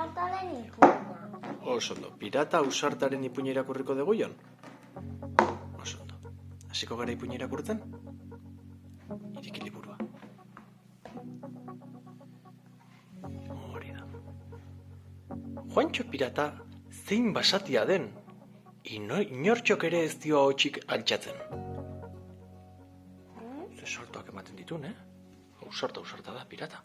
ausartaren ipuina. Oso ondo, pirata ausartaren ipuina irakurriko dugu, Jon? Oso ondo. Hasiko gara ipuina irakurtzen? Ireki liburua. Hori da. Juantxo pirata zein basatia den, inortxok ere ez dio ahotsik altxatzen. Ze saltoak ematen ditun, Ausarta da, pirata.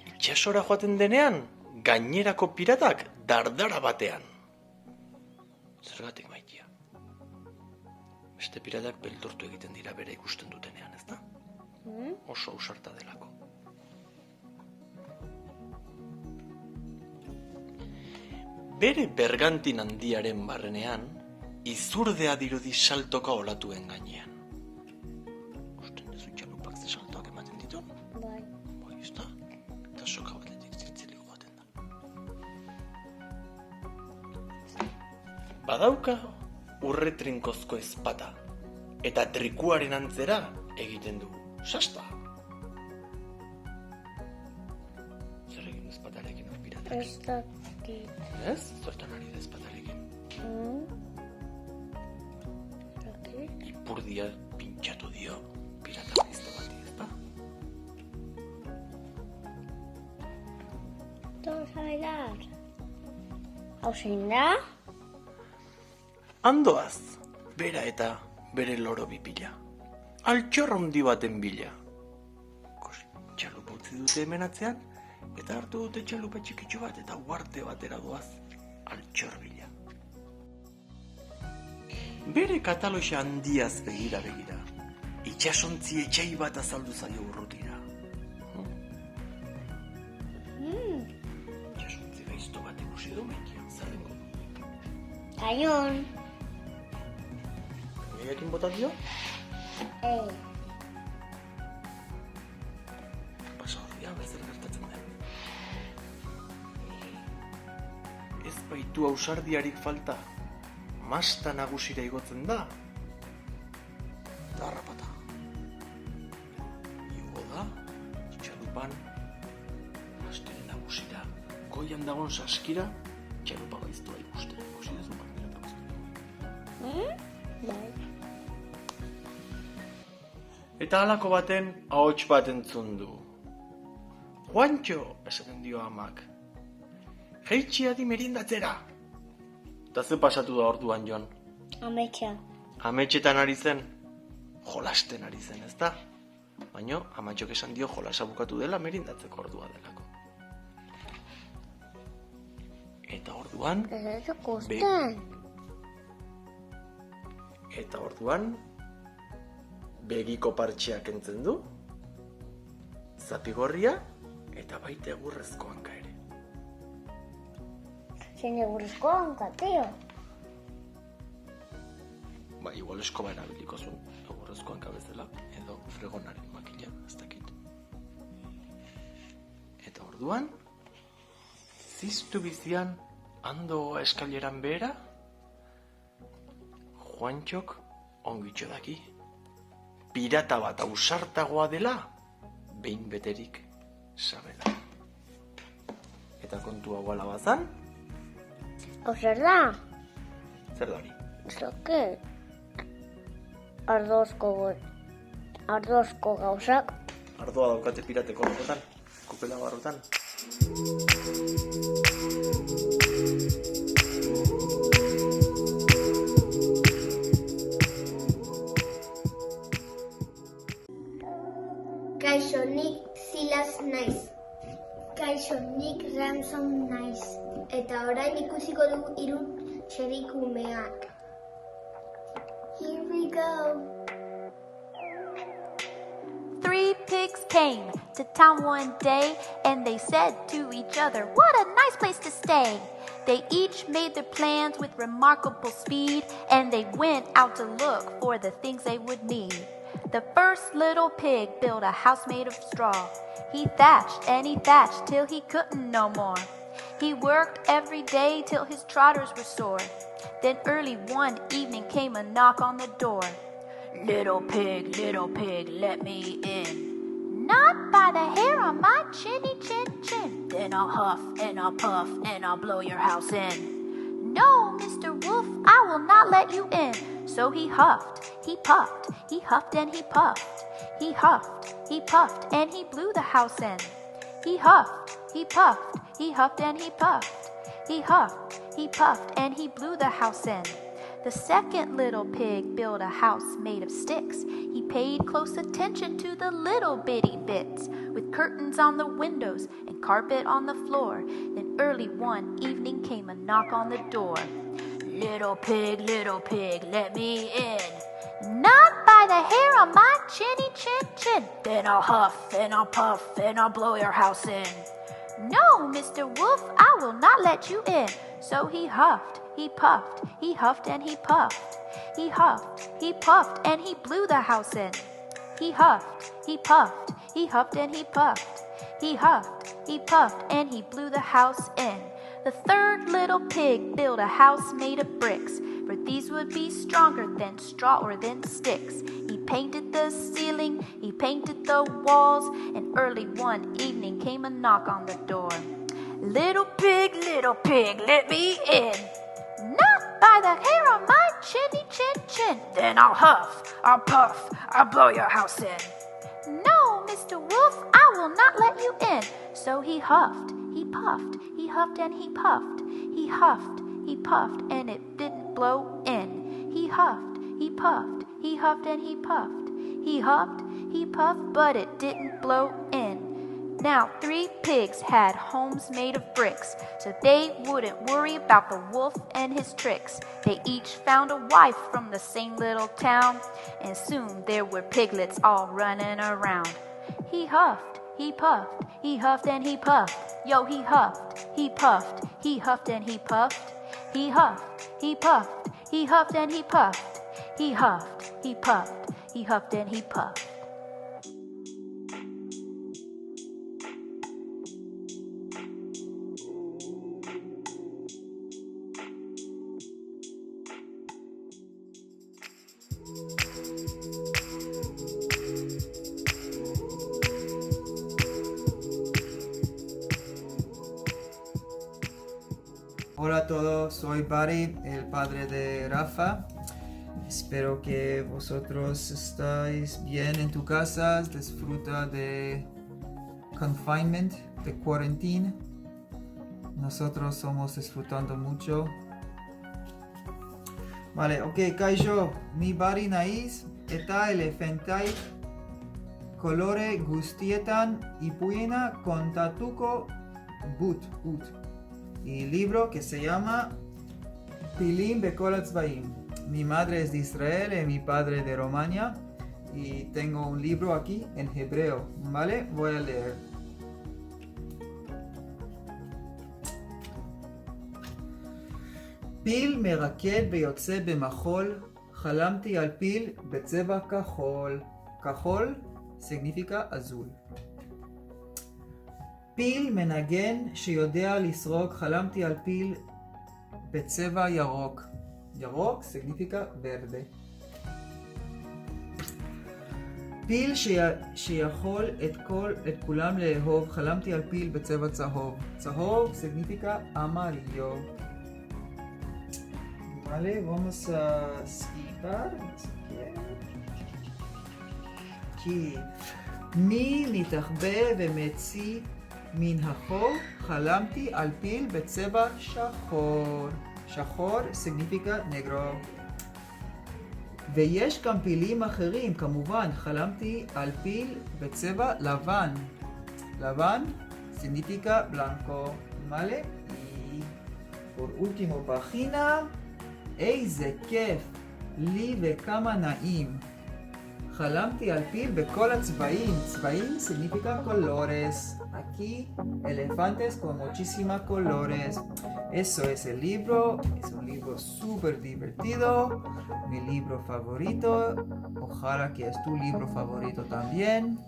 Itxasora joaten denean, gainerako piratak dardara batean. Zergatik maitia. Beste piratak beldurtu egiten dira bere ikusten dutenean, ezta? Oso ausarta delako. Bere bergantin handiaren barrenean, izurdea dirudi saltoka olatuen gainean. Usten dezu txalupak ze saltoak ematen ditun? Bai. Bai, ez da? Eta soka batetik ziltziliko baten da. Badauka urre trinkozko ezpata, eta trikuaren antzera egiten du sasta. Zer egin ezpatarekin hor piratak? Ez dakit. Ez? Zertan ari da ezpatarekin. Ipurdia pintxatu dio pirata gaizto bati, ezta? Todos a bailar. Hau zein da? Andoaz, bera eta bere loro bipila. Altxorra handi baten bila. Txalupa utzi dute hemen atzean, eta hartu dute txalupa txikitxo bat eta uarte batera doaz. Altxor bila. Bere kataloxa handiaz begira. Itxasontzi etxai bat azaldu zaio urrutira. Itxasontzi gaizto bat ikusi du maikian, zerrengo du. Kaion. Ekin bota dio? Pasa horria bezer gertatzen den. Ez baitu ausardiarik falta. Masta nagusira igotzen da. Darrapata. Igo da, txalupan, masteren nagusira. Goian dagoen saskira, txalupa gaiztua ikusten. Ikusi dezu manera. Bai. Eta halako baten ahots bat entzun du. Juantxo, esaten dio amak. Jaitxia di merindatzera. Eta ze pasatu da orduan, Jon? Ametsa. Ametxetan ari zen, jolasten ari zen, ezta? Baina, amatxok esan dio jolasa bukatu dela merindatzeko ordua delako. Eta orduan... Ez ikusten. Eta orduan, begiko partxeak entzen du, zapigorria eta baita egurrezko hanka ere. Zein egurrezko hanka, tio. Ba, igual eskoba erabiliko zuen, egurrezko hanka bezala, edo fregonaren makila, ez dakit. Eta orduan, ziztu bizian, ando eskaileran behera, Juantxok ongitxo daki. Pirata bat ausartagoa dela, behin beterik sabela. Eta kontu hau ala bazan? Hau zer da? Zer da hori? Ez dakit. Ardozko gauzak. Ardoa daukate pirateko rokotan, kupela barrotan. Kaixo, nik Silas naiz. Kaixo, nik Ransom naiz. Eta orain ikusiko dugu hiru txerikumeak. Here we go. 3 pigs came to town one day, and they said to each other, "What a nice place to stay." They each made their plans with remarkable speed, and they went out to look for the things they would need. The first little pig built a house made of straw. He thatched and he thatched till he couldn't no more. He worked every day till his trotters were sore. Then early one evening came a knock on the door. Little pig, let me in. Not by the hair on my chinny chin chin. Then I'll huff and I'll puff and I'll blow your house in. No, Mr. Wolf, I will not let you in. So he huffed, he puffed, he huffed and he puffed. He huffed, he puffed, and he blew the house in. He huffed, he puffed, he huffed and he puffed. He huffed, he puffed, and he blew the house in. The second little pig built a house made of sticks. He paid close attention to the little bitty bits, with curtains on the windows and carpet on the floor. Then early one evening came a knock on the door. Little pig, let me in. Not by the hair on my chinny chin chin. Then I'll huff and I'll puff and I'll blow your house in. No, Mr. Wolf, I will not let you in. So he huffed, he puffed, he huffed and he puffed. He huffed, he puffed, and he blew the house in. He huffed, he puffed, he huffed and he puffed. He huffed, he puffed, and he blew the house in. The third little pig built a house made of bricks, for these would be stronger than straw or than sticks. He painted the ceiling, he painted the walls, and early one evening came a knock on the door. Little pig, let me in. Not by the hair on my chinny chin chin. Then I'll huff, I'll puff, I'll blow your house in. No, Mr. Wolf, I will not let you in. So he huffed, he puffed, he huffed and he puffed. He huffed, he puffed, and it didn't blow in. He huffed, he puffed, he huffed and he puffed. He huffed, he puffed, but it didn't blow in. Now 3 pigs had homes made of bricks, so they wouldn't worry about the wolf and his tricks. They each found a wife from the same little town, and soon there were piglets all running around. He huffed, he puffed, he huffed and he puffed. Yo, he huffed, he puffed, he huffed and he puffed. He huffed, he puffed, he huffed and he puffed. He huffed, he puffed, he huffed and he puffed. Hola a todos, soy Barry, el padre de Rafa. Espero que vosotros estáis bien en tu casa, disfruta de confinement, de cuarentena. Nosotros somos disfrutando mucho. Vale, ok, Kaijo, mi Barry naiz, eta elefantai, colore gustietan y puena contatuko but. Y libro que se llama Pilim Bekol Hatzbaim. Mi madre es de Israel y mi padre de Rumania. Y tengo un libro aquí en hebreo, ¿vale? Voy a leer. פיל מרקד ויוצא במחול, חלמתי על פיל בצבע כחול. כחול significa azul. פיל מנגן שיודע לסרוק, חלמתי על פיל בצבע ירוק. ירוק significa verde. פיל שיכול את כולם לאהוב, חלמתי על פיל בצבע צהוב. צהוב significa amarillo. Vale, vamos a skipar. Aquí. מי מתחבא ומציא מן החור, חלמתי על פיל בצבע שחור. שחור significa negro. ויש גם פילים אחרים, כמובן, חלמתי על פיל בצבע לבן. לבן significa blanco. ¿Vale? Y por último página, איזה כיף, לי וכמה נעים. חלמתי על פיל בכל הצבעים. צבעים significa colores. Aquí, elefantes con muchísimos colores. Eso es el libro. Es un libro súper divertido. Mi libro favorito. Ojalá que es tu libro favorito también.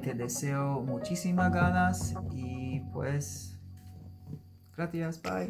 Te deseo muchísimas ganas. Y pues, gracias. Bye.